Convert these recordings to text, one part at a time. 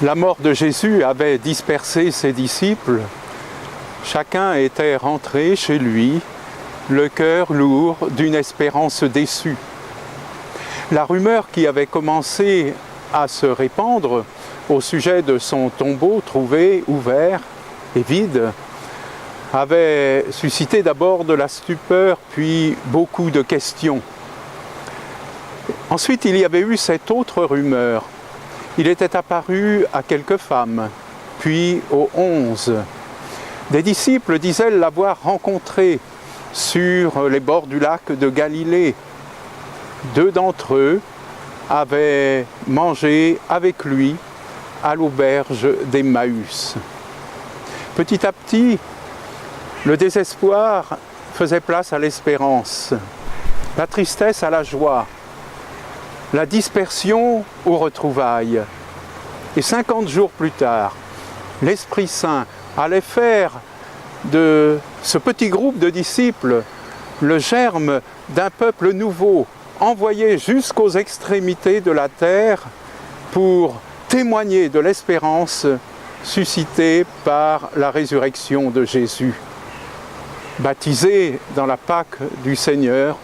La mort de Jésus avait dispersé ses disciples. Chacun était rentré chez lui, le cœur lourd d'une espérance déçue. La rumeur qui avait commencé à se répandre au sujet de son tombeau trouvé ouvert et vide avait suscité d'abord de la stupeur, puis beaucoup de questions. Ensuite, il y avait eu cette autre rumeur. Il était apparu à quelques femmes, puis aux 11. Des disciples disaient l'avoir rencontré sur les bords du lac de Galilée. 2 d'entre eux avaient mangé avec lui à l'auberge d'Emmaüs. Petit à petit, le désespoir faisait place à l'espérance, la tristesse à la joie, la dispersion aux retrouvailles. Et 50 jours plus tard, l'Esprit Saint allait faire de ce petit groupe de disciples le germe d'un peuple nouveau, envoyé jusqu'aux extrémités de la terre pour témoigner de l'espérance suscitée par la résurrection de Jésus. Baptisés dans la Pâque du Seigneur,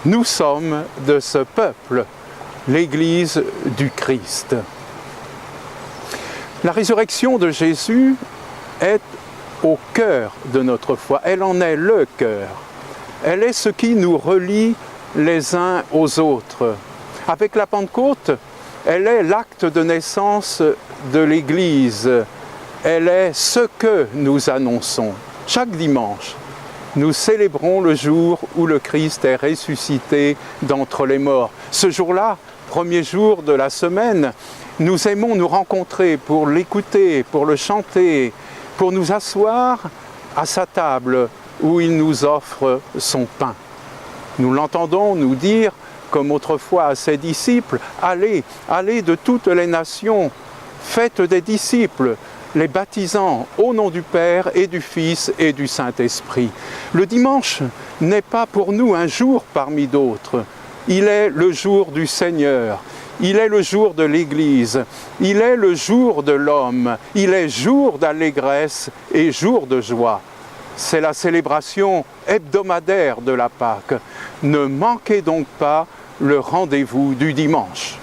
nous sommes de ce peuple, l'Église du Christ. La résurrection de Jésus est au cœur de notre foi. Elle en est le cœur. Elle est ce qui nous relie les uns aux autres. Avec la Pentecôte, elle est l'acte de naissance de l'Église. Elle est ce que nous annonçons. Chaque dimanche, nous célébrons le jour où le Christ est ressuscité d'entre les morts. Ce jour-là, premier jour de la semaine, nous aimons nous rencontrer pour l'écouter, pour le chanter, pour nous asseoir à sa table où il nous offre son pain. Nous l'entendons nous dire, comme autrefois à ses disciples, « Allez, allez de toutes les nations, faites des disciples ». Les baptisant au nom du Père et du Fils et du Saint-Esprit. Le dimanche n'est pas pour nous un jour parmi d'autres. Il est le jour du Seigneur. Il est le jour de l'Église. Il est le jour de l'homme. Il est jour d'allégresse et jour de joie. C'est la célébration hebdomadaire de la Pâque. Ne manquez donc pas le rendez-vous du dimanche.